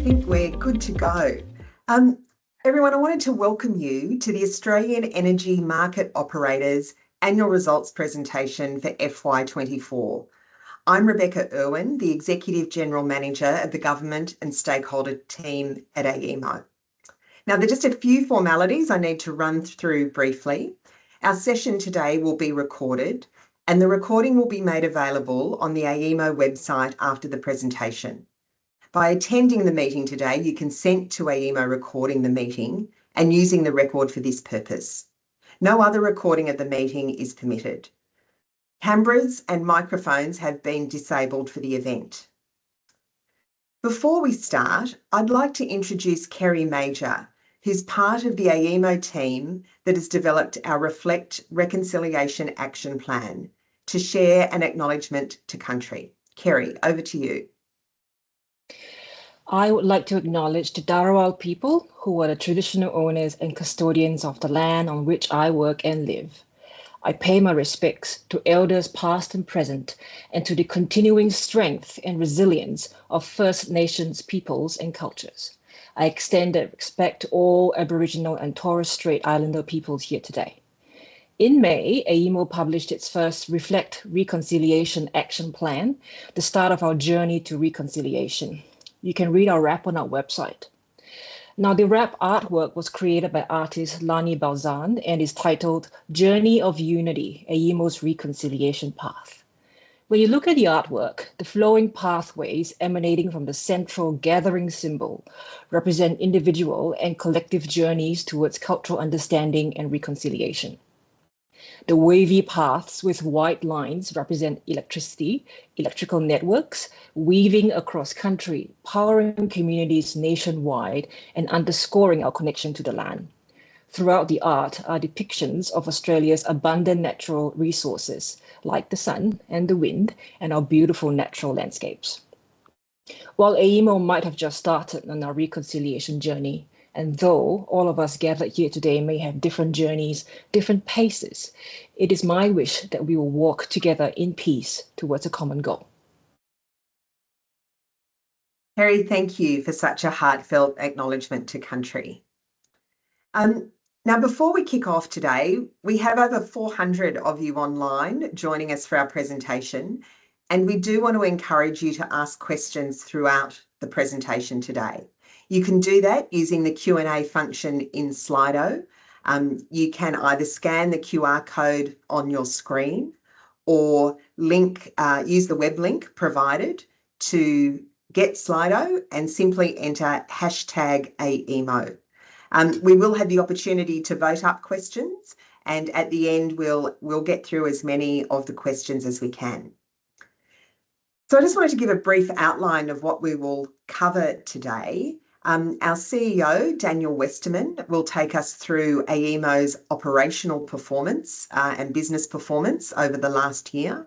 think we're good to go. Everyone, I wanted to welcome you to the Australian Energy Market Operators Annual Results Presentation for FY24. I'm Rebecca Irwin, the Executive General Manager of the Government and Stakeholder Team at AEMO. Now, there are just a few formalities I need to run through briefly. Our session today will be recorded, and the recording will be made available on the AEMO website after the presentation. By attending the meeting today, you consent to AEMO recording the meeting and using the record for this purpose. No other recording of the meeting is permitted. Cameras and microphones have been disabled for the event. Before we start, I'd like to introduce Kerry Major, who's part of the AEMO team that has developed our Reflect Reconciliation Action Plan, to share an acknowledgement to country. Kerry, over to you. I would like to acknowledge the Dharawal people, who are the traditional owners and custodians of the land on which I work and live. I pay my respects to elders past and present, and to the continuing strength and resilience of First Nations peoples and cultures. I extend that respect to all Aboriginal and Torres Strait Islander peoples here today. In May, AEMO published its first Reflect Reconciliation Action Plan, the start of our journey to reconciliation. You can read our wrap on our website. Now, the wrap artwork was created by artist Lani Balzan and is titled Journey of Unity, AEMO's Reconciliation Path. When you look at the artwork, the flowing pathways emanating from the central gathering symbol represent individual and collective journeys towards cultural understanding and reconciliation. The wavy paths with white lines represent electricity, electrical networks, weaving across country, powering communities nationwide, and underscoring our connection to the land. Throughout the art are depictions of Australia's abundant natural resources, like the sun and the wind, and our beautiful natural landscapes. While AEMO might have just started on our reconciliation journey, and though all of us gathered here today may have different journeys, different paces, it is my wish that we will walk together in peace towards a common goal. Kerry, thank you for such a heartfelt acknowledgement to country. Now, before we kick off today, we have over 400 of you online joining us for our presentation, and we do want to encourage you to ask questions throughout the presentation today. You can do that using the Q&A function in Slido. You can either scan the QR code on your screen or use the web link provided to get Slido and simply enter hashtag AEMO. We will have the opportunity to vote up questions, and at the end we'll get through as many of the questions as we can. So I just wanted to give a brief outline of what we will cover today. Our CEO, Daniel Westerman, will take us through AEMO's operational performance and business performance over the last year.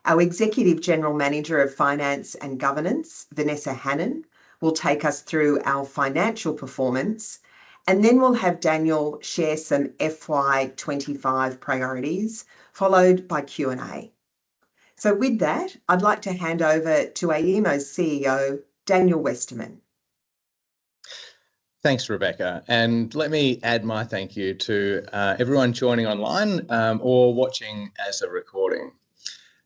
Our Executive General Manager of Finance and Governance, Vanessa Hannan, will take us through our financial performance, and then we'll have Daniel share some FY25 priorities, followed by Q&A. So with that, I'd like to hand over to AEMO's CEO, Daniel Westerman. Thanks, Rebecca. And let me add my thank you to everyone joining online or watching as a recording.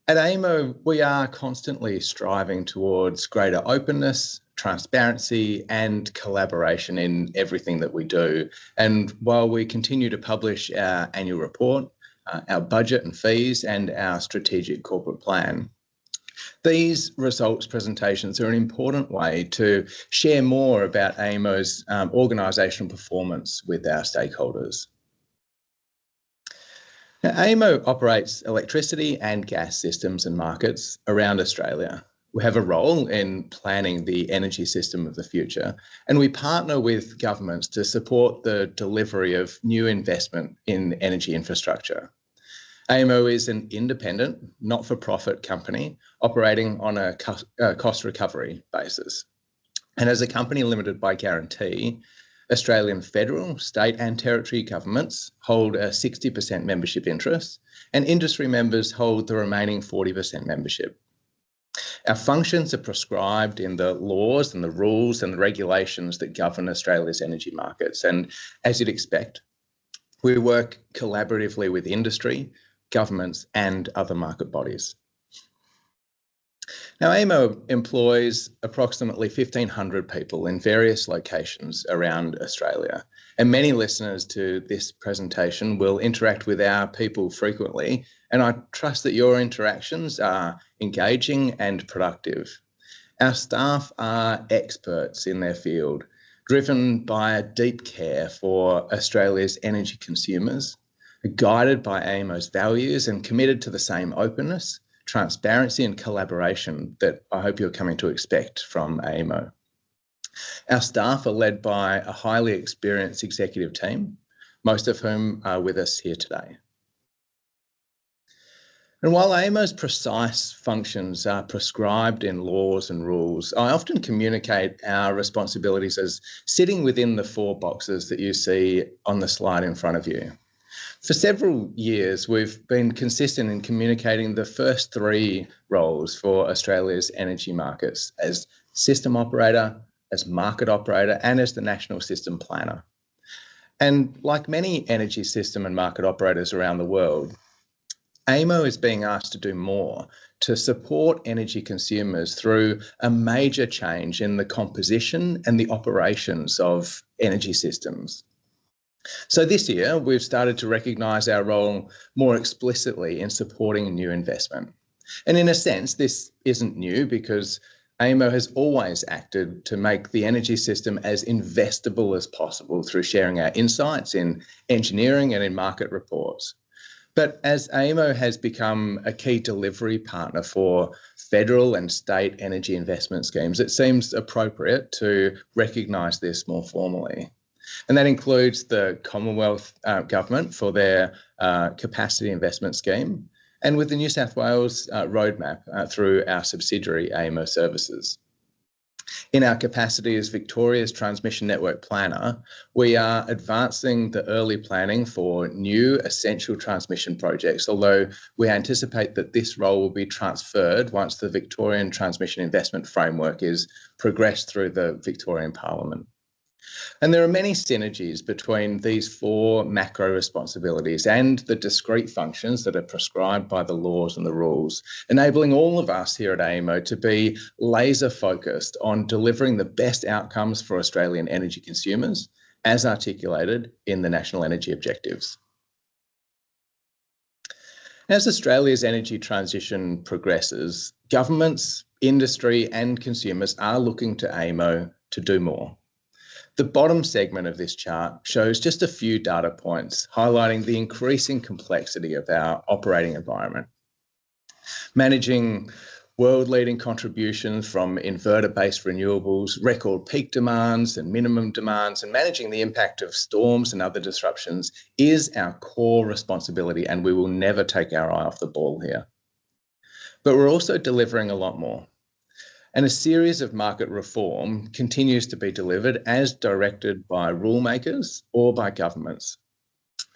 At AEMO, we are constantly striving towards greater openness, transparency, and collaboration in everything that we do. And while we continue to publish our annual report, our budget and fees, and our strategic corporate plan, these results presentations are an important way to share more about AEMO's organisational performance with our stakeholders. Now, AEMO operates electricity and gas systems and markets around Australia. We have a role in planning the energy system of the future, and we partner with governments to support the delivery of new investment in energy infrastructure. AEMO is an independent, not-for-profit company operating on a cost recovery basis. And as a company limited by guarantee, Australian federal, state and territory governments hold a 60% membership interest, and industry members hold the remaining 40% membership. Our functions are prescribed in the laws and the rules and the regulations that govern Australia's energy markets. And as you'd expect, we work collaboratively with industry, governments, and other market bodies. Now, AEMO employs approximately 1,500 people in various locations around Australia, and many listeners to this presentation will interact with our people frequently, and I trust that your interactions are engaging and productive. Our staff are experts in their field, driven by a deep care for Australia's energy consumers, guided by AEMO's values and committed to the same openness, transparency and collaboration that I hope you're coming to expect from AEMO. Our staff are led by a highly experienced executive team, most of whom are with us here today. And while AEMO's precise functions are prescribed in laws and rules, I often communicate our responsibilities as sitting within the 4 boxes that you see on the slide in front of you. For several years, we've been consistent in communicating the first 3 roles for Australia's energy markets as system operator, as market operator, and as the national system planner. And like many energy system and market operators around the world, AEMO is being asked to do more to support energy consumers through a major change in the composition and the operations of energy systems. So this year, we've started to recognise our role more explicitly in supporting new investment. And in a sense, this isn't new because AEMO has always acted to make the energy system as investable as possible through sharing our insights in engineering and in market reports. But as AEMO has become a key delivery partner for federal and state energy investment schemes, it seems appropriate to recognise this more formally. And that includes the Commonwealth Government for their capacity investment scheme, and with the New South Wales roadmap through our subsidiary AEMO Services. In our capacity as Victoria's Transmission Network Planner, we are advancing the early planning for new essential transmission projects, although we anticipate that this role will be transferred once the Victorian Transmission Investment Framework is progressed through the Victorian Parliament. And there are many synergies between these 4 macro responsibilities and the discrete functions that are prescribed by the laws and the rules, enabling all of us here at AEMO to be laser focused on delivering the best outcomes for Australian energy consumers as articulated in the National Energy Objectives. As Australia's energy transition progresses, governments, industry and consumers are looking to AEMO to do more. The bottom segment of this chart shows just a few data points highlighting the increasing complexity of our operating environment. Managing world-leading contributions from inverter-based renewables, record peak demands and minimum demands, and managing the impact of storms and other disruptions is our core responsibility, and we will never take our eye off the ball here. But we're also delivering a lot more. And a series of market reform continues to be delivered as directed by rule makers or by governments.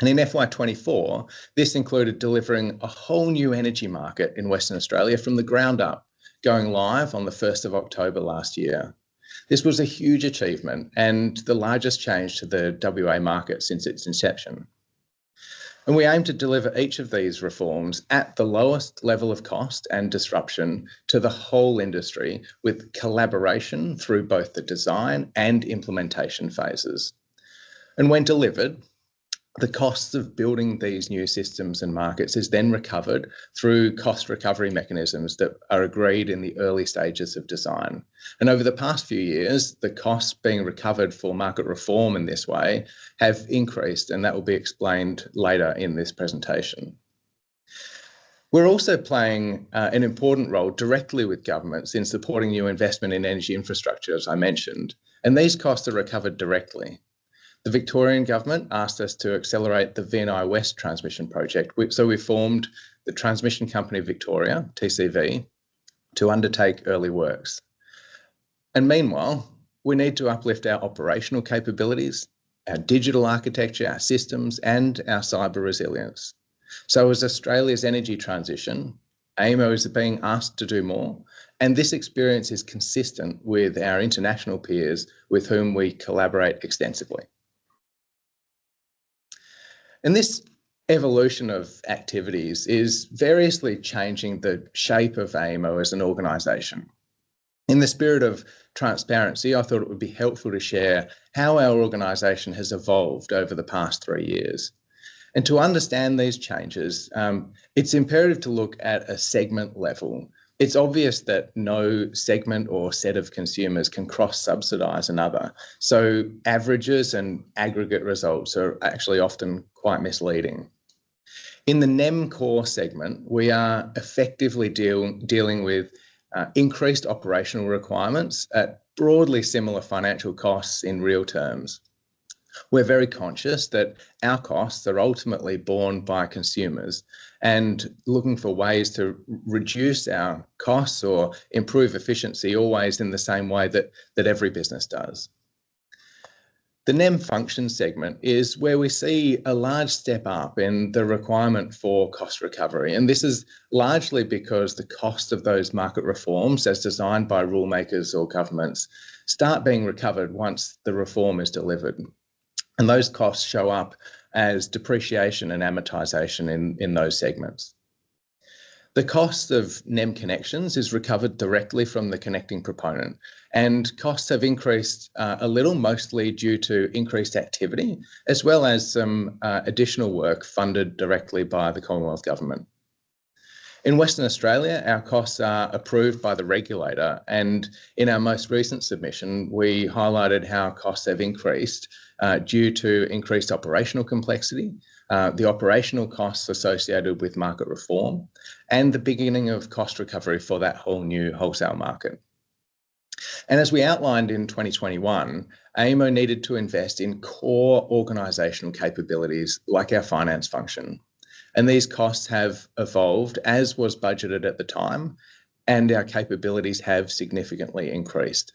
And in FY24, this included delivering a whole new energy market in Western Australia from the ground up, going live on the 1st of October last year. This was a huge achievement and the largest change to the WA market since its inception. And we aim to deliver each of these reforms at the lowest level of cost and disruption to the whole industry with collaboration through both the design and implementation phases. And when delivered, the costs of building these new systems and markets is then recovered through cost recovery mechanisms that are agreed in the early stages of design. And over the past few years, the costs being recovered for market reform in this way have increased, and that will be explained later in this presentation. We're also playing an important role directly with governments in supporting new investment in energy infrastructure, as I mentioned, and these costs are recovered directly. The Victorian Government asked us to accelerate the VNI West transmission project, so we formed the Transmission Company of Victoria, TCV, to undertake early works. And meanwhile, we need to uplift our operational capabilities, our digital architecture, our systems, and our cyber resilience. So as Australia's energy transition AEMO is being asked to do more, and this experience is consistent with our international peers with whom we collaborate extensively. And this evolution of activities is variously changing the shape of AEMO as an organisation. In the spirit of transparency, I thought it would be helpful to share how our organisation has evolved over the past 3 years. And to understand these changes, it's imperative to look at a segment level. It's obvious that no segment or set of consumers can cross-subsidise another. So averages and aggregate results are actually often quite misleading. In the NEM core segment, we are effectively dealing with increased operational requirements at broadly similar financial costs in real terms. We're very conscious that our costs are ultimately borne by consumers and looking for ways to reduce our costs or improve efficiency always in the same way that every business does. The NEM function segment is where we see a large step up in the requirement for cost recovery. And this is largely because the cost of those market reforms, as designed by rule makers or governments, start being recovered once the reform is delivered. And those costs show up as depreciation and amortisation in those segments. The cost of NEM connections is recovered directly from the connecting proponent, and costs have increased a little, mostly due to increased activity, as well as some additional work funded directly by the Commonwealth Government. In Western Australia, our costs are approved by the regulator, and in our most recent submission, we highlighted how costs have increased due to increased operational complexity, the operational costs associated with market reform, and the beginning of cost recovery for that whole new wholesale market. And as we outlined in 2021, AEMO needed to invest in core organisational capabilities like our finance function. And these costs have evolved as was budgeted at the time, and our capabilities have significantly increased.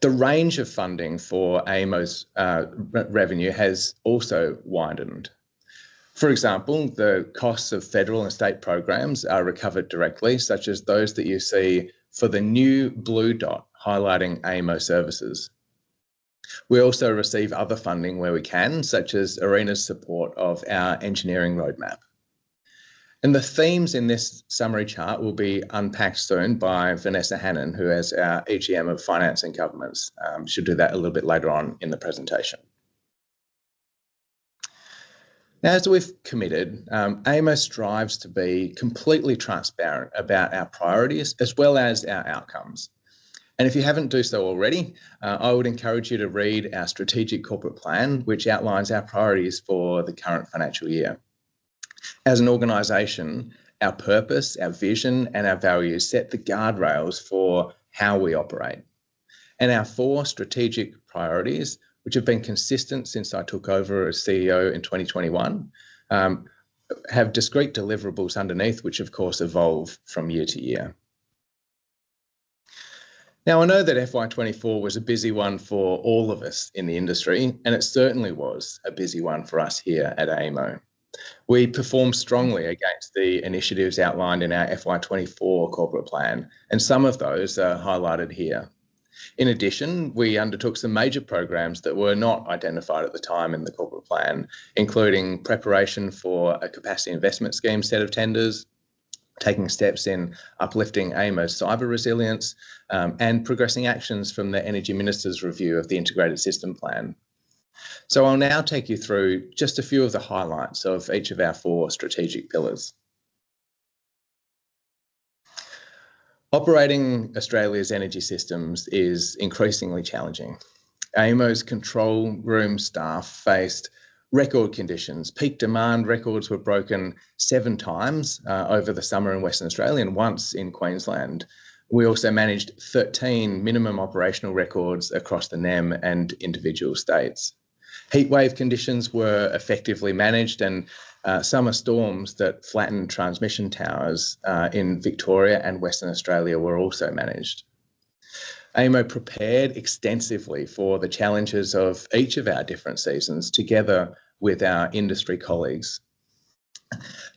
The range of funding for AEMO's revenue has also widened. For example, the costs of federal and state programs are recovered directly, such as those that you see for the new blue dot highlighting AEMO services. We also receive other funding where we can, such as ARENA's support of our engineering roadmap. And the themes in this summary chart will be unpacked soon by Vanessa Hannan, who is our EGM of Finance and Governments. She'll do that a little bit later on in the presentation. Now, as we've committed, AEMO strives to be completely transparent about our priorities as well as our outcomes. And if you haven't done so already, I would encourage you to read our strategic corporate plan, which outlines our priorities for the current financial year. As an organisation, our purpose, our vision and our values set the guardrails for how we operate. And our 4 strategic priorities, which have been consistent since I took over as CEO in 2021, have discrete deliverables underneath, which of course evolve from year to year. Now, I know that FY24 was a busy one for all of us in the industry, and it certainly was a busy one for us here at AEMO. We performed strongly against the initiatives outlined in our FY24 corporate plan, and some of those are highlighted here. In addition, we undertook some major programs that were not identified at the time in the corporate plan, including preparation for a capacity investment scheme set of tenders, taking steps in uplifting AEMO's cyber resilience, and progressing actions from the Energy Minister's review of the Integrated System Plan. So I'll now take you through just a few of the highlights of each of our 4 strategic pillars. Operating Australia's energy systems is increasingly challenging. AEMO's control room staff faced record conditions. Peak demand records were broken 7 times over the summer in Western Australia and once in Queensland. We also managed 13 minimum operational records across the NEM and individual states. Heatwave conditions were effectively managed, and summer storms that flattened transmission towers in Victoria and Western Australia were also managed. AEMO prepared extensively for the challenges of each of our different seasons together with our industry colleagues.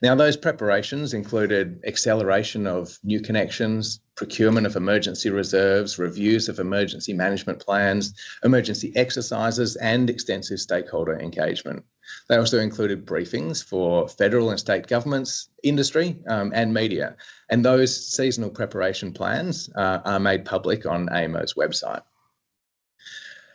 Now, those preparations included acceleration of new connections, procurement of emergency reserves, reviews of emergency management plans, emergency exercises, and extensive stakeholder engagement. They also included briefings for federal and state governments, industry, and media. And those seasonal preparation plans are made public on AEMO's website.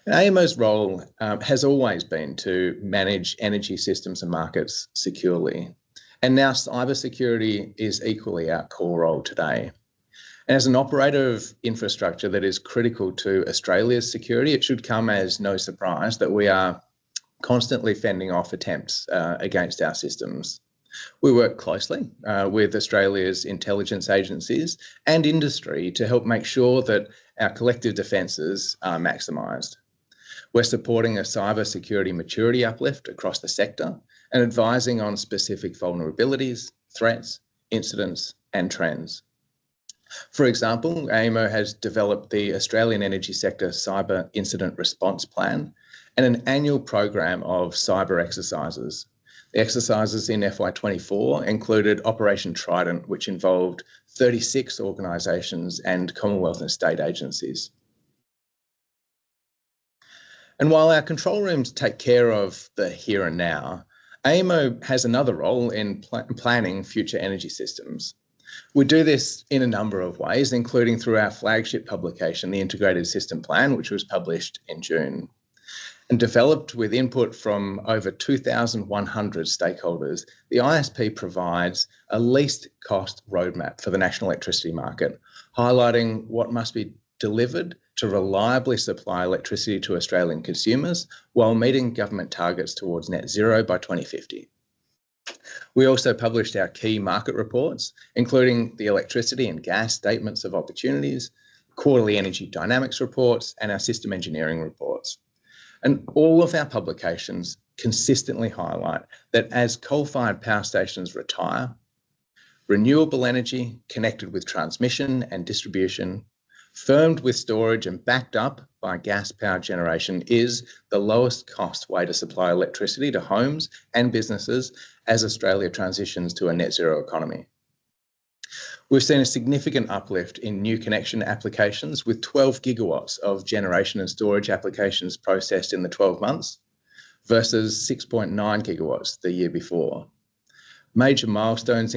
AEMO's role has always been to manage energy systems and markets securely. And now cybersecurity is equally our core role today. And as an operator of infrastructure that is critical to Australia's security, it should come as no surprise that we are constantly fending off attempts against our systems. We work closely with Australia's intelligence agencies and industry to help make sure that our collective defences are maximised. We're supporting a cybersecurity maturity uplift across the sector and advising on specific vulnerabilities, threats, incidents, and trends. For example, AEMO has developed the Australian Energy Sector Cyber Incident Response Plan and an annual program of cyber exercises. The exercises in FY24 included Operation Trident, which involved 36 organisations and Commonwealth and state agencies. And while our control rooms take care of the here and now, AEMO has another role in planning future energy systems. We do this in a number of ways, including through our flagship publication, the Integrated System Plan, which was published in June. And developed with input from over 2,100 stakeholders, the ISP provides a least cost roadmap for the national electricity market, highlighting what must be delivered to reliably supply electricity to Australian consumers while meeting government targets towards net zero by 2050. We also published our key market reports, including the electricity and gas statements of opportunities, quarterly energy dynamics reports, and our system engineering reports. And all of our publications consistently highlight that as coal-fired power stations retire, renewable energy connected with transmission and distribution, firmed with storage and backed up by gas power generation, is the lowest cost way to supply electricity to homes and businesses as Australia transitions to a net zero economy. We've seen a significant uplift in new connection applications, with 12 gigawatts of generation and storage applications processed in the 12 months versus 6.9 gigawatts the year before. Major milestones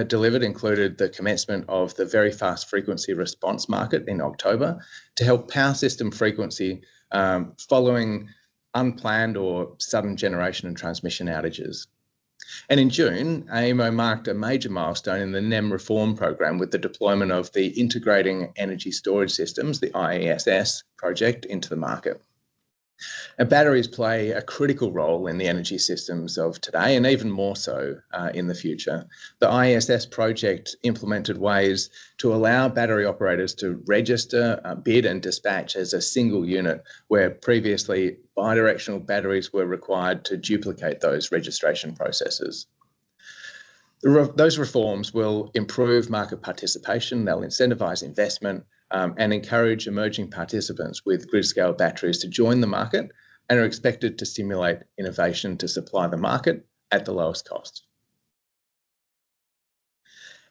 delivered included the commencement of the very fast frequency response market in October to help power system frequency following unplanned or sudden generation and transmission outages. And in June, AEMO marked a major milestone in the NEM reform program with the deployment of the Integrating Energy Storage Systems, the IESS project, into the market. And batteries play a critical role in the energy systems of today, and even more so in the future. The IESS project implemented ways to allow battery operators to register, bid and dispatch as a single unit, where previously bidirectional batteries were required to duplicate those registration processes. Those reforms will improve market participation, they'll incentivise investment, and encourage emerging participants with grid-scale batteries to join the market, and are expected to stimulate innovation to supply the market at the lowest cost.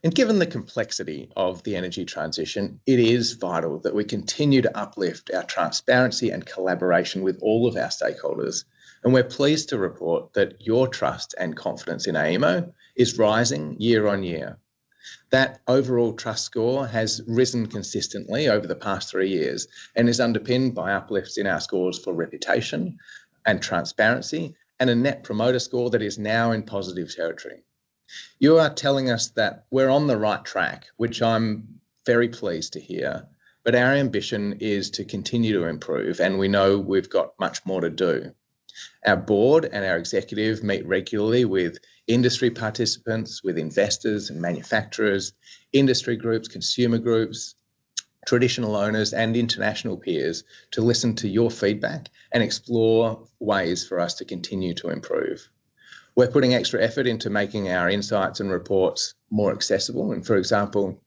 And given the complexity of the energy transition, it is vital that we continue to uplift our transparency and collaboration with all of our stakeholders. And we're pleased to report that your trust and confidence in AEMO is rising year on year. That overall trust score has risen consistently over the past 3 years and is underpinned by uplifts in our scores for reputation and transparency, and a net promoter score that is now in positive territory. You are telling us that we're on the right track, which I'm very pleased to hear, but our ambition is to continue to improve, and we know we've got much more to do. Our board and our executive meet regularly with industry participants, with investors and manufacturers, industry groups, consumer groups, traditional owners and international peers to listen to your feedback and explore ways for us to continue to improve. We're putting extra effort into making our insights and reports more accessible. And for example,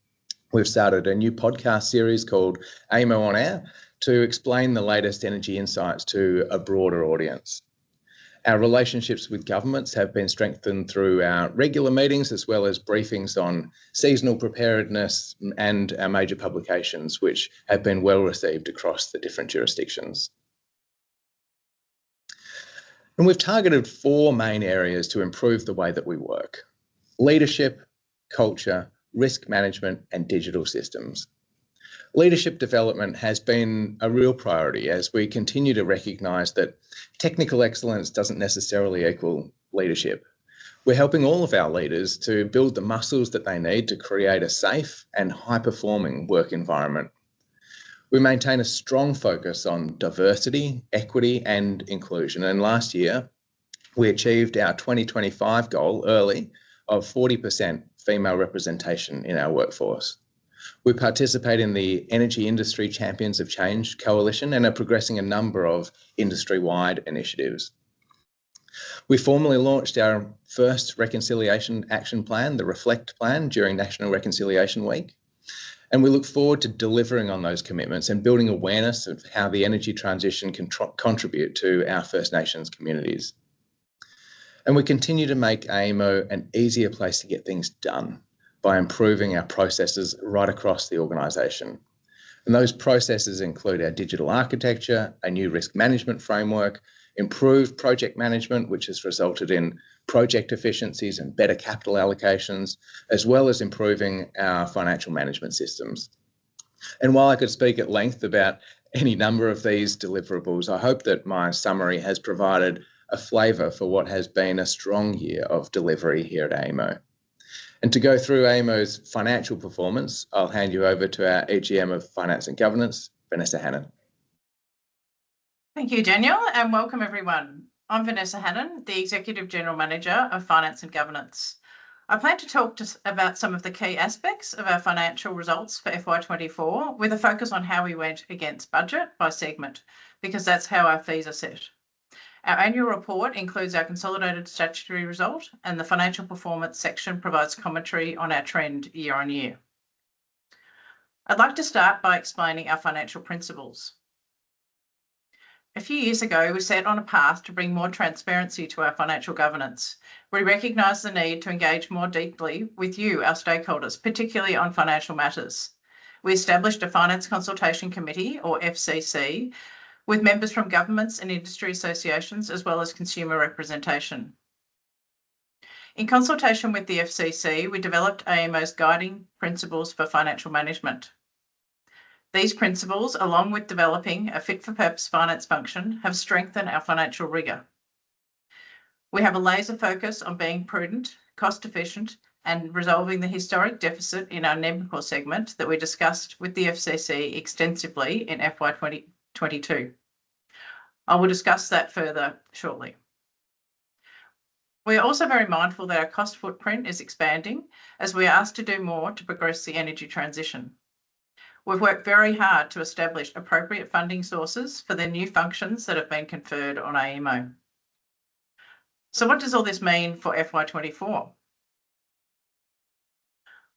we've started a new podcast series called AEMO On Air to explain the latest energy insights to a broader audience. Our relationships with governments have been strengthened through our regular meetings, as well as briefings on seasonal preparedness and our major publications, which have been well received across the different jurisdictions. And we've targeted 4 main areas to improve the way that we work: leadership, culture, risk management, and digital systems. Leadership development has been a real priority as we continue to recognise that technical excellence doesn't necessarily equal leadership. We're helping all of our leaders to build the muscles that they need to create a safe and high-performing work environment. We maintain a strong focus on diversity, equity, and inclusion. And last year, we achieved our 2025 goal early of 40% female representation in our workforce. We participate in the Energy Industry Champions of Change Coalition and are progressing a number of industry-wide initiatives. We formally launched our first Reconciliation Action Plan, the Reflect Plan, during National Reconciliation Week. And we look forward to delivering on those commitments and building awareness of how the energy transition can contribute to our First Nations communities. And we continue to make AEMO an easier place to get things done by improving our processes right across the organisation. And those processes include our digital architecture, a new risk management framework, improved project management, which has resulted in project efficiencies and better capital allocations, as well as improving our financial management systems. And while I could speak at length about any number of these deliverables, I hope that my summary has provided a flavour for what has been a strong year of delivery here at AEMO. And to go through AEMO's financial performance, I'll hand you over to our EGM of Finance and Governance, Vanessa Hannan. Thank you, Daniel, and welcome everyone. I'm Vanessa Hannan, the Executive General Manager of Finance and Governance. I plan to talk about some of the key aspects of our financial results for FY24 with a focus on how we went against budget by segment, because that's how our fees are set. Our annual report includes our consolidated statutory result, and the financial performance section provides commentary on our trend year on year. I'd like to start by explaining our financial principles. A few years ago, we set on a path to bring more transparency to our financial governance. We recognised the need to engage more deeply with you, our stakeholders, particularly on financial matters. We established a Finance Consultation Committee, or FCC, with members from governments and industry associations, as well as consumer representation. In consultation with the FCC, we developed AEMO's guiding principles for financial management. These principles, along with developing a fit-for-purpose finance function, have strengthened our financial rigour. We have a laser focus on being prudent, cost-efficient, and resolving the historic deficit in our NEMCOR segment that we discussed with the FCC extensively in FY22. I will discuss that further shortly. We are also very mindful that our cost footprint is expanding as we are asked to do more to progress the energy transition. We've worked very hard to establish appropriate funding sources for the new functions that have been conferred on AEMO. So what does all this mean for FY24?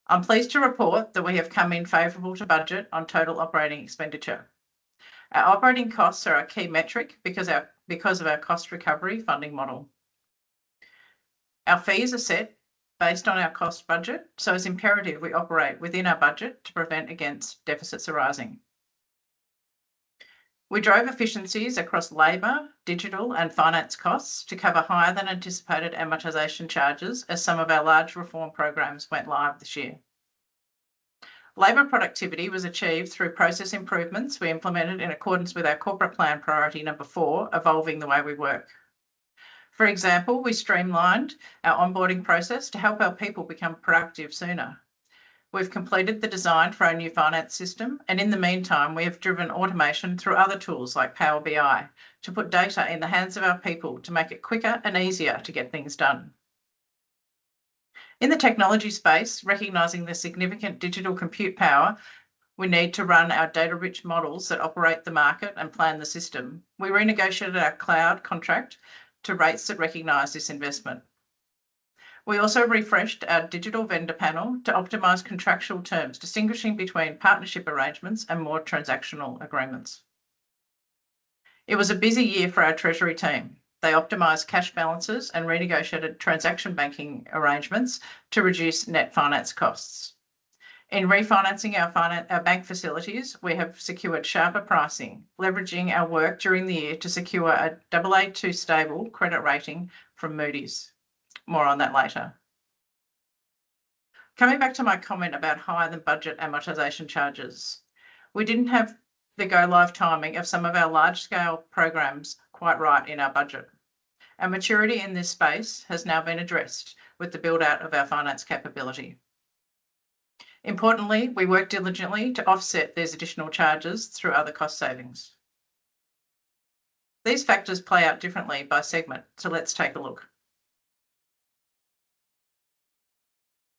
I'm pleased to report that we have come in favourable to budget on total operating expenditure. Our operating costs are a key metric because of our cost recovery funding model. Our fees are set based on our cost budget, so it's imperative we operate within our budget to prevent against deficits arising. We drove efficiencies across labour, digital and finance costs to cover higher than anticipated amortisation charges as some of our large reform programs went live this year. Labour productivity was achieved through process improvements we implemented in accordance with our corporate plan priority number 4, evolving the way we work. For example, we streamlined our onboarding process to help our people become productive sooner. We've completed the design for our new finance system, and in the meantime, we have driven automation through other tools like Power BI to put data in the hands of our people to make it quicker and easier to get things done. In the technology space, recognising the significant digital compute power we need to run our data-rich models that operate the market and plan the system, we renegotiated our cloud contract to rates that recognise this investment. We also refreshed our digital vendor panel to optimise contractual terms, distinguishing between partnership arrangements and more transactional agreements. It was a busy year for our Treasury team. They optimised cash balances and renegotiated transaction banking arrangements to reduce net finance costs. In refinancing our bank facilities, we have secured sharper pricing, leveraging our work during the year to secure a Aa2 stable credit rating from Moody's. More on that later. Coming back to my comment about higher than budget amortisation charges, we didn't have the go-live timing of some of our large-scale programs quite right in our budget. Our maturity in this space has now been addressed with the build-out of our finance capability. Importantly, we work diligently to offset these additional charges through other cost savings. These factors play out differently by segment, so let's take a look.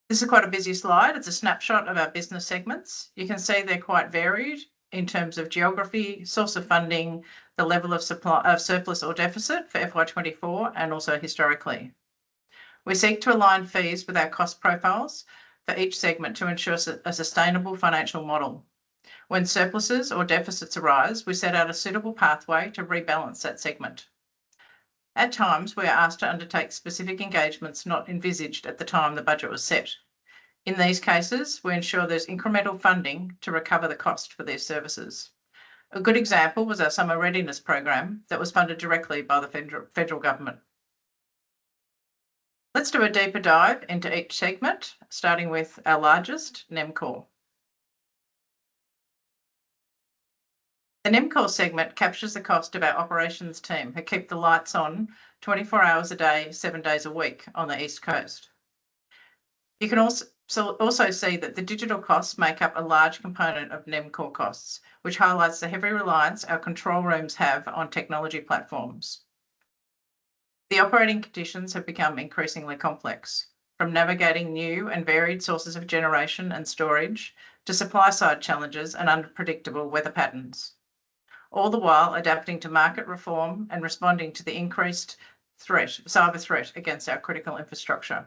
This is quite a busy slide. It's a snapshot of our business segments. You can see they're quite varied in terms of geography, source of funding, the level of surplus or deficit for FY24 and also historically. We seek to align fees with our cost profiles for each segment to ensure a sustainable financial model. When surpluses or deficits arise, we set out a suitable pathway to rebalance that segment. At times, we are asked to undertake specific engagements not envisaged at the time the budget was set. In these cases, we ensure there's incremental funding to recover the cost for these services. A good example was our Summer Readiness Program that was funded directly by the federal government. Let's do a deeper dive into each segment, starting with our largest, NEMCOR. The NEMCOR segment captures the cost of our operations team who keep the lights on 24 hours a day, 7 days a week on the East Coast. You can also see that the digital costs make up a large component of NEMCOR costs, which highlights the heavy reliance our control rooms have on technology platforms. The operating conditions have become increasingly complex, from navigating new and varied sources of generation and storage to supply-side challenges and unpredictable weather patterns, all the while adapting to market reform and responding to the increased cyber threat against our critical infrastructure.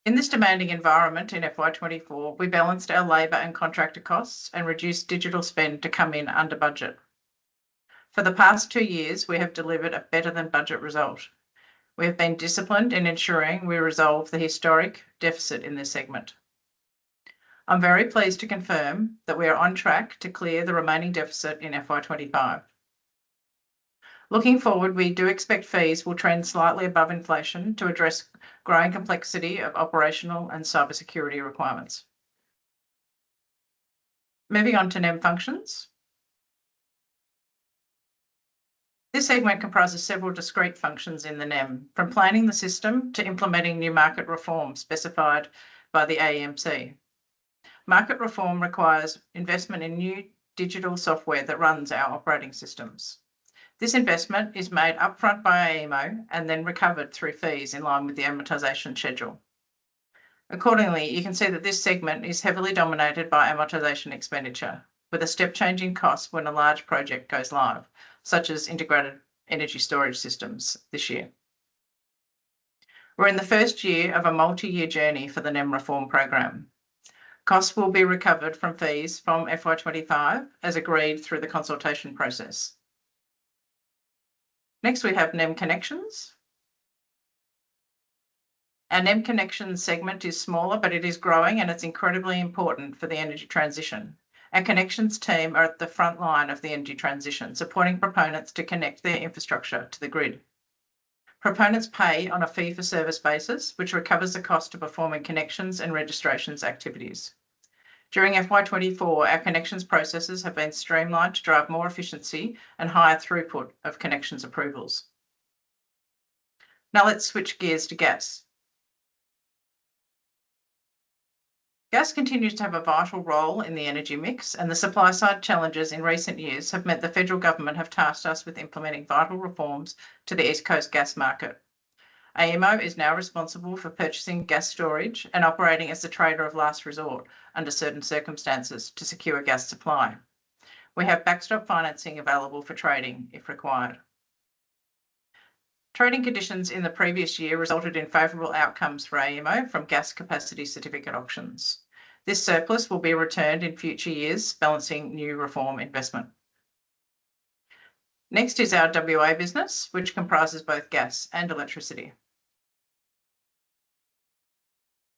In this demanding environment in FY24, we balanced our labour and contractor costs and reduced digital spend to come in under budget. For the past 2 years, we have delivered a better than budget result. We have been disciplined in ensuring we resolve the historic deficit in this segment. I'm very pleased to confirm that we are on track to clear the remaining deficit in FY25. Looking forward, we do expect fees will trend slightly above inflation to address growing complexity of operational and cybersecurity requirements. Moving on to NEM functions. This segment comprises several discrete functions in the NEM, from planning the system to implementing new market reform specified by the AEMC. Market reform requires investment in new digital software that runs our operating systems. This investment is made upfront by AEMO and then recovered through fees in line with the amortisation schedule. Accordingly, you can see that this segment is heavily dominated by amortisation expenditure, with a step change in costs when a large project goes live, such as integrated energy storage systems this year. We're in the first year of a multi-year journey for the NEM reform program. Costs will be recovered from fees from FY25 as agreed through the consultation process. Next, we have NEM Connections. Our NEM Connections segment is smaller, but it is growing and it's incredibly important for the energy transition. Our connections team are at the front line of the energy transition, supporting proponents to connect their infrastructure to the grid. Proponents pay on a fee-for-service basis, which recovers the cost of performing connections and registrations activities. During FY24, our connections processes have been streamlined to drive more efficiency and higher throughput of connections approvals. Now let's switch gears to gas. Gas continues to have a vital role in the energy mix, and the supply-side challenges in recent years have meant the federal government have tasked us with implementing vital reforms to the East Coast gas market. AEMO is now responsible for purchasing gas storage and operating as the trader of last resort under certain circumstances to secure gas supply. We have backstop financing available for trading if required. Trading conditions in the previous year resulted in favourable outcomes for AEMO from gas capacity certificate auctions. This surplus will be returned in future years, balancing new reform investment. Next is our WA business, which comprises both gas and electricity.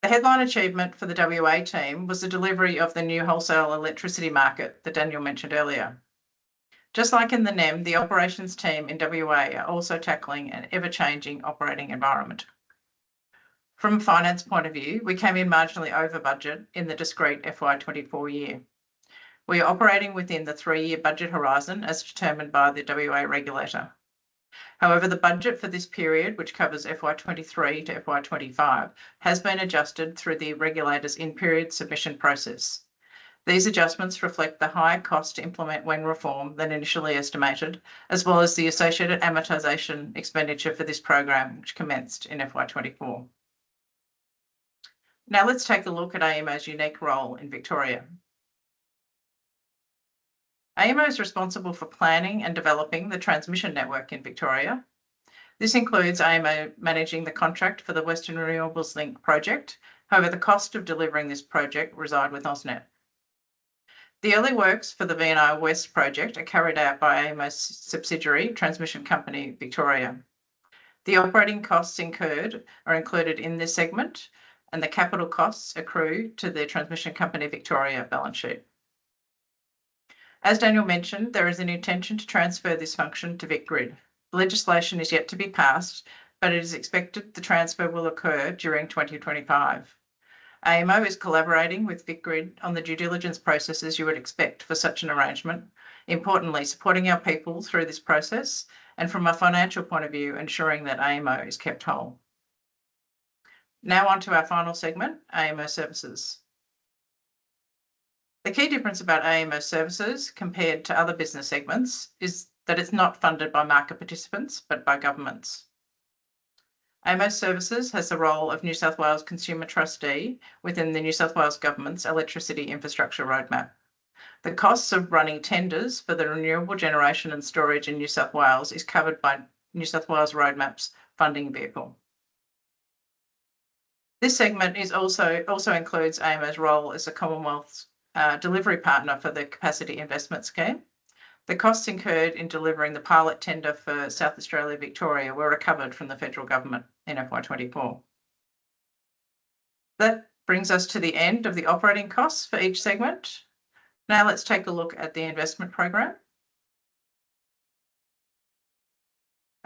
The headline achievement for the WA team was the delivery of the new wholesale electricity market that Daniel mentioned earlier. Just like in the NEM, the operations team in WA are also tackling an ever-changing operating environment. From a finance point of view, we came in marginally over budget in the discrete FY24 year. We are operating within the 3-year budget horizon as determined by the WA regulator. However, the budget for this period, which covers FY23 to FY25, has been adjusted through the regulator's in-period submission process. These adjustments reflect the higher cost to implement when reform than initially estimated, as well as the associated amortisation expenditure for this program, which commenced in FY24. Now let's take a look at AEMO's unique role in Victoria. AEMO is responsible for planning and developing the transmission network in Victoria. This includes AEMO managing the contract for the Western Renewables Link project. However, the cost of delivering this project reside with AusNet. The early works for the VNI West project are carried out by AEMO's subsidiary, Transmission Company Victoria. The operating costs incurred are included in this segment, and the capital costs accrue to the Transmission Company Victoria balance sheet. As Daniel mentioned, there is an intention to transfer this function to VicGrid. Legislation is yet to be passed, but it is expected the transfer will occur during 2025. AEMO is collaborating with VicGrid on the due diligence processes you would expect for such an arrangement, importantly supporting our people through this process, and from a financial point of view, ensuring that AEMO is kept whole. Now on to our final segment, AEMO Services. The key difference about AEMO Services compared to other business segments is that it's not funded by market participants, but by governments. AEMO Services has the role of New South Wales Consumer Trustee within the New South Wales Government's Electricity Infrastructure Roadmap. The costs of running tenders for the renewable generation and storage in New South Wales is covered by New South Wales Roadmap's funding vehicle. This segment also includes AEMO's role as the Commonwealth's delivery partner for the Capacity Investment Scheme. The costs incurred in delivering the pilot tender for South Australia Victoria were recovered from the federal government in FY24. That brings us to the end of the operating costs for each segment. Now let's take a look at the investment program.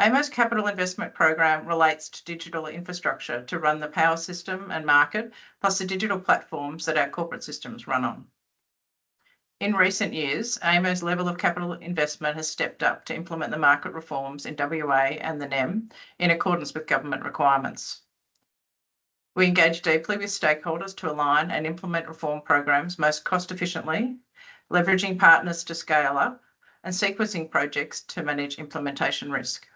AEMO's capital investment program relates to digital infrastructure to run the power system and market, plus the digital platforms that our corporate systems run on. In recent years, AEMO's level of capital investment has stepped up to implement the market reforms in WA and the NEM in accordance with government requirements. We engage deeply with stakeholders to align and implement reform programs most cost efficiently, leveraging partners to scale up and sequencing projects to manage implementation risk.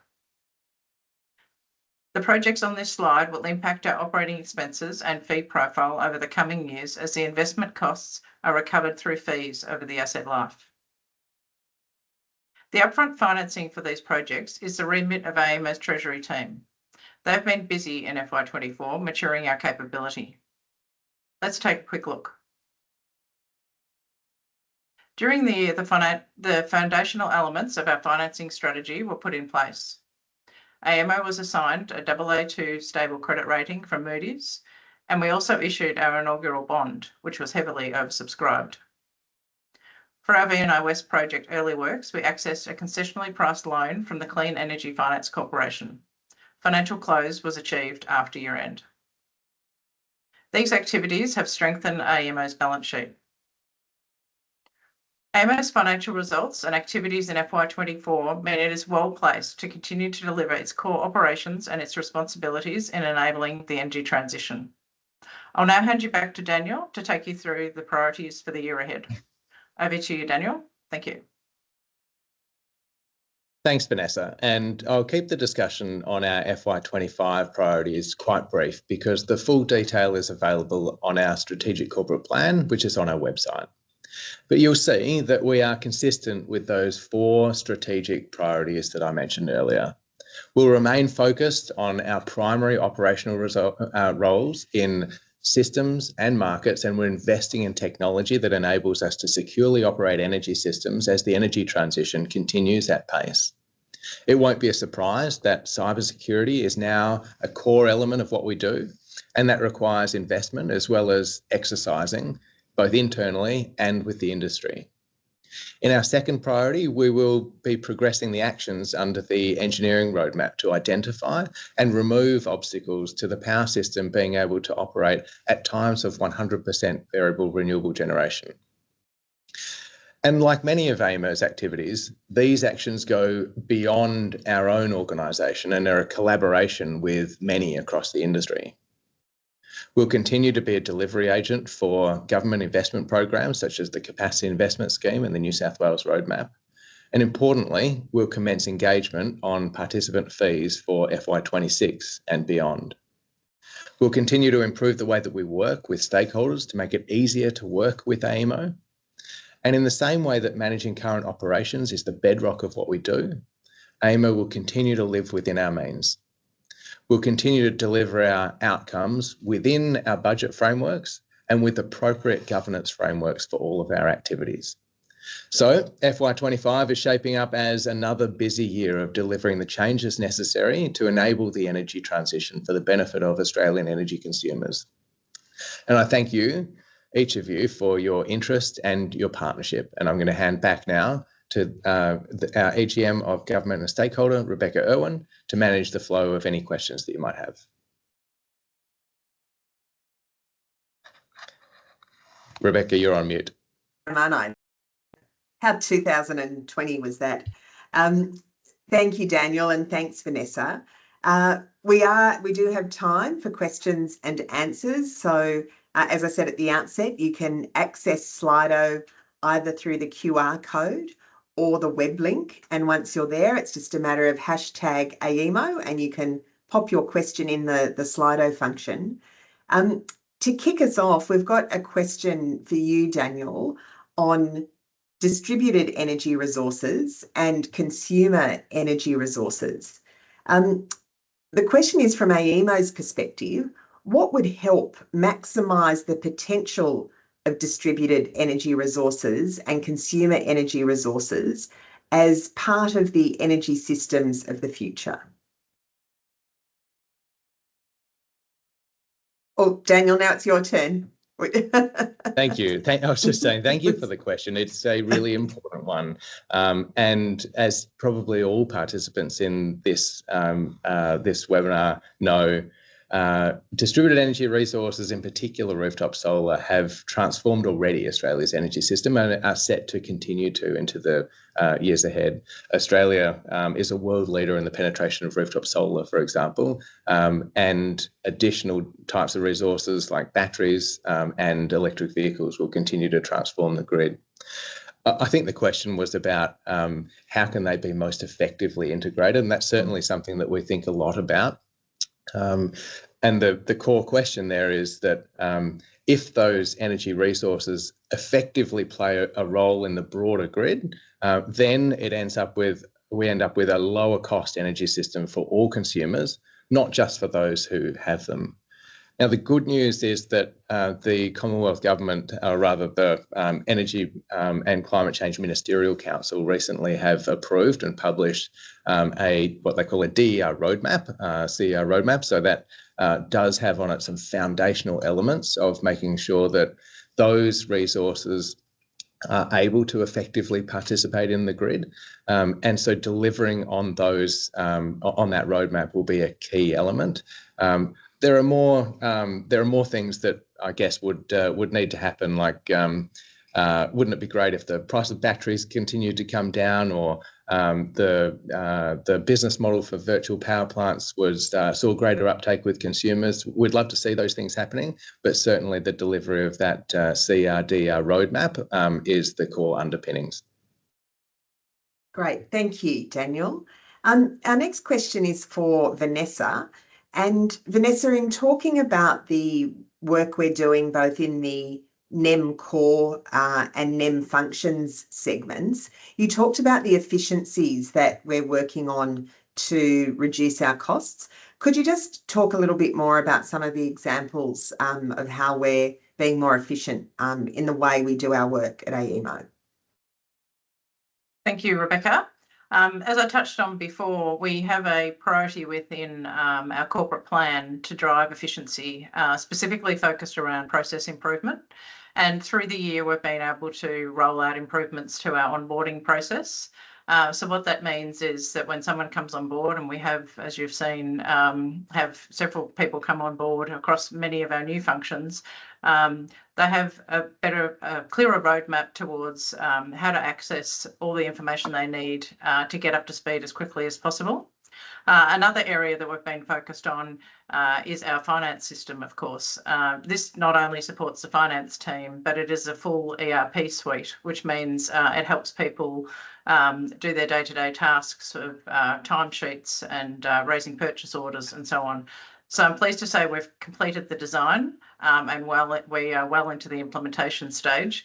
The projects on this slide will impact our operating expenses and fee profile over the coming years as the investment costs are recovered through fees over the asset life. The upfront financing for these projects is the remit of AEMO's Treasury team. They've been busy in FY24 maturing our capability. Let's take a quick look. During the year, the foundational elements of our financing strategy were put in place. AEMO was assigned a AA2 stable credit rating from Moody's, and we also issued our inaugural bond, which was heavily oversubscribed. For our VNI West project early works, we accessed a concessionally priced loan from the Clean Energy Finance Corporation. Financial close was achieved after year end. These activities have strengthened AEMO's balance sheet. AEMO's financial results and activities in FY24 mean it is well placed to continue to deliver its core operations and its responsibilities in enabling the energy transition. I'll now hand you back to Daniel to take you through the priorities for the year ahead. Over to you, Daniel. Thank you. Thanks, Vanessa. And I'll keep the discussion on our FY25 priorities quite brief because the full detail is available on our strategic corporate plan, which is on our website. But you'll see that we are consistent with those 4 strategic priorities that I mentioned earlier. We'll remain focused on our primary operational roles in systems and markets, and we're investing in technology that enables us to securely operate energy systems as the energy transition continues at pace. It won't be a surprise that cybersecurity is now a core element of what we do, and that requires investment as well as exercising, both internally and with the industry. In our second priority, we will be progressing the actions under the engineering roadmap to identify and remove obstacles to the power system being able to operate at times of 100% variable renewable generation. And like many of AEMO's activities, these actions go beyond our own organisation and are a collaboration with many across the industry. We'll continue to be a delivery agent for government investment programs such as the Capacity Investment Scheme and the New South Wales Roadmap. And importantly, we'll commence engagement on participant fees for FY26 and beyond. We'll continue to improve the way that we work with stakeholders to make it easier to work with AEMO. And in the same way that managing current operations is the bedrock of what we do, AEMO will continue to live within our means. We'll continue to deliver our outcomes within our budget frameworks and with appropriate governance frameworks for all of our activities. So FY25 is shaping up as another busy year of delivering the changes necessary to enable the energy transition for the benefit of Australian energy consumers. And I thank you, each of you, for your interest and your partnership. And I'm going to hand back now to our EGM of Government and Stakeholder, Rebecca Irwin, to manage the flow of any questions that you might have. Rebecca, you're on mute. Am I? How 2020 was that? Thank you, Daniel, and thanks, Vanessa. We do have time for questions and answers. So as I said at the outset, you can access Slido either through the QR code or the web link. And once you're there, it's just a matter of hashtag AEMO and you can pop your question in the Slido function. To kick us off, we've got a question for you, Daniel, on distributed energy resources and consumer energy resources. The question is, from AEMO's perspective, what would help maximise the potential of distributed energy resources and consumer energy resources as part of the energy systems of the future? Oh, Daniel, now it's your turn. Thank you. I was just saying, thank you for the question. It's a really important one. And as probably all participants in this, this webinar know, distributed energy resources, in particular rooftop solar, have transformed already Australia's energy system and are set to continue to into the years ahead. Australia is a world leader in the penetration of rooftop solar, for example, and additional types of resources like batteries and electric vehicles will continue to transform the grid. I think the question was about how can they be most effectively integrated, and that's certainly something that we think a lot about. And the core question there is that if those energy resources effectively play a role in the broader grid, then we end up with a lower cost energy system for all consumers, not just for those who have them. Now, the good news is that the Commonwealth Government, or rather the Energy and Climate Change Ministerial Council, recently have approved and published what they call a DER roadmap, CER roadmap. So that does have on it some foundational elements of making sure that those resources are able to effectively participate in the grid. And so delivering on those, on that roadmap will be a key element. There are more things that I guess would need to happen, like wouldn't it be great if the price of batteries continued to come down, or the business model for virtual power plants saw greater uptake with consumers? We'd love to see those things happening, but certainly the delivery of that CRDR roadmap is the core underpinnings. Great, thank you, Daniel. Our next question is for Vanessa. And Vanessa, in talking about the work we're doing both in the NEM core and NEM functions segments, you talked about the efficiencies that we're working on to reduce our costs. Could you just talk a little bit more about some of the examples of how we're being more efficient in the way we do our work at AEMO? Thank you, Rebecca. As I touched on before, we have a priority within our corporate plan to drive efficiency, specifically focused around process improvement. And through the year, we've been able to roll out improvements to our onboarding process. So what that means is that when someone comes on board, and we have, as you've seen, have several people come on board across many of our new functions, they have a clearer roadmap towards how to access all the information they need to get up to speed as quickly as possible. Another area that we've been focused on is our finance system, of course. This not only supports the finance team, but it is a full ERP suite, which means it helps people do their day-to-day tasks of timesheets and raising purchase orders and so on. So I'm pleased to say we've completed the design and we are well into the implementation stage,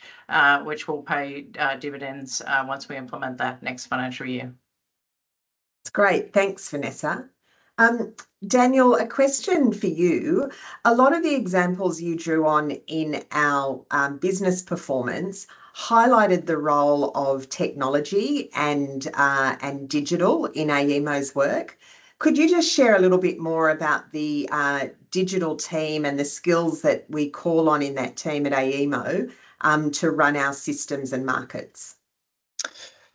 which will pay dividends once we implement that next financial year. That's great. Thanks, Vanessa. Daniel, a question for you. A lot of the examples you drew on in our business performance highlighted the role of technology and digital in AEMO's work. Could you just share a little bit more about the digital team and the skills that we call on in that team at AEMO to run our systems and markets?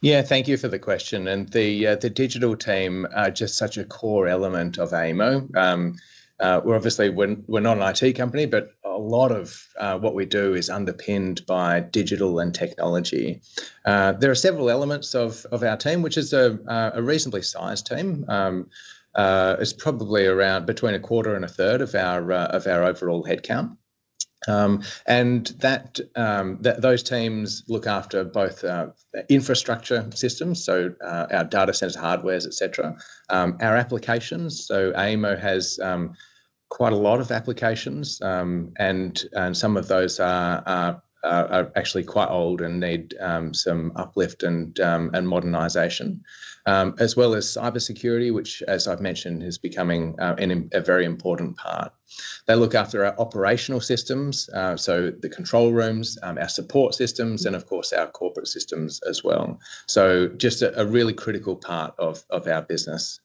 Yeah, thank you for the question. And the digital team are just such a core element of AEMO. We're not an IT company, but a lot of what we do is underpinned by digital and technology. There are several elements of our team, which is a reasonably sized team. It's probably around between a quarter and a third of our overall headcount. And those teams look after both infrastructure systems, so our data centers, hardwares, etc. Our applications, so AEMO has quite a lot of applications, and some of those are actually quite old and need some uplift and modernisation, as well as cybersecurity, which, as I've mentioned, is becoming a very important part. They look after our operational systems, so the control rooms, our support systems, and of course our corporate systems as well. So just a really critical part of our business.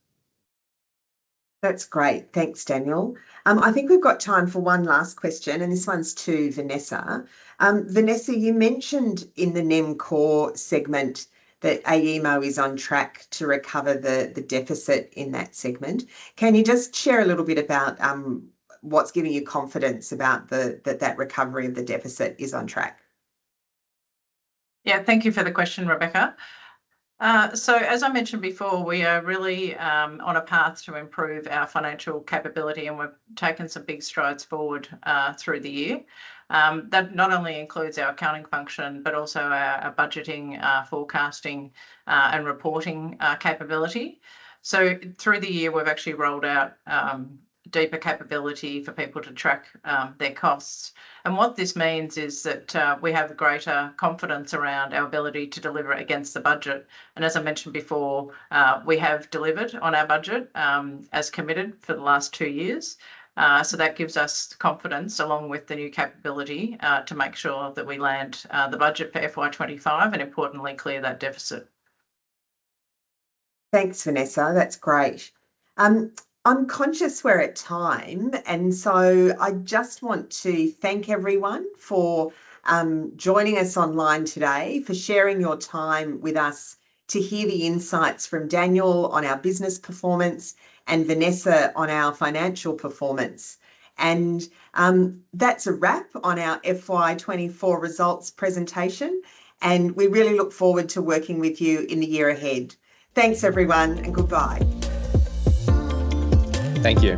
That's great. Thanks, Daniel. I think we've got time for one last question, and this one's to Vanessa. Vanessa, you mentioned in the NEM Core segment that AEMO is on track to recover the deficit in that segment. Can you just share a little bit about what's giving you confidence about that recovery of the deficit is on track? Yeah, thank you for the question, Rebecca. So as I mentioned before, we are really on a path to improve our financial capability, and we've taken some big strides forward through the year. That not only includes our accounting function, but also our budgeting, forecasting and reporting capability. So through the year, we've actually rolled out deeper capability for people to track their costs. And what this means is that we have greater confidence around our ability to deliver against the budget. And as I mentioned before, we have delivered on our budget as committed for the last 2 years. So that gives us confidence, along with the new capability, to make sure that we land the budget for FY25 and importantly clear that deficit. Thanks, Vanessa. That's great. I'm conscious we're at time, and so I just want to thank everyone for joining us online today, for sharing your time with us to hear the insights from Daniel on our business performance and Vanessa on our financial performance. And that's a wrap on our FY24 results presentation, and we really look forward to working with you in the year ahead. Thanks, everyone, and goodbye. Thank you.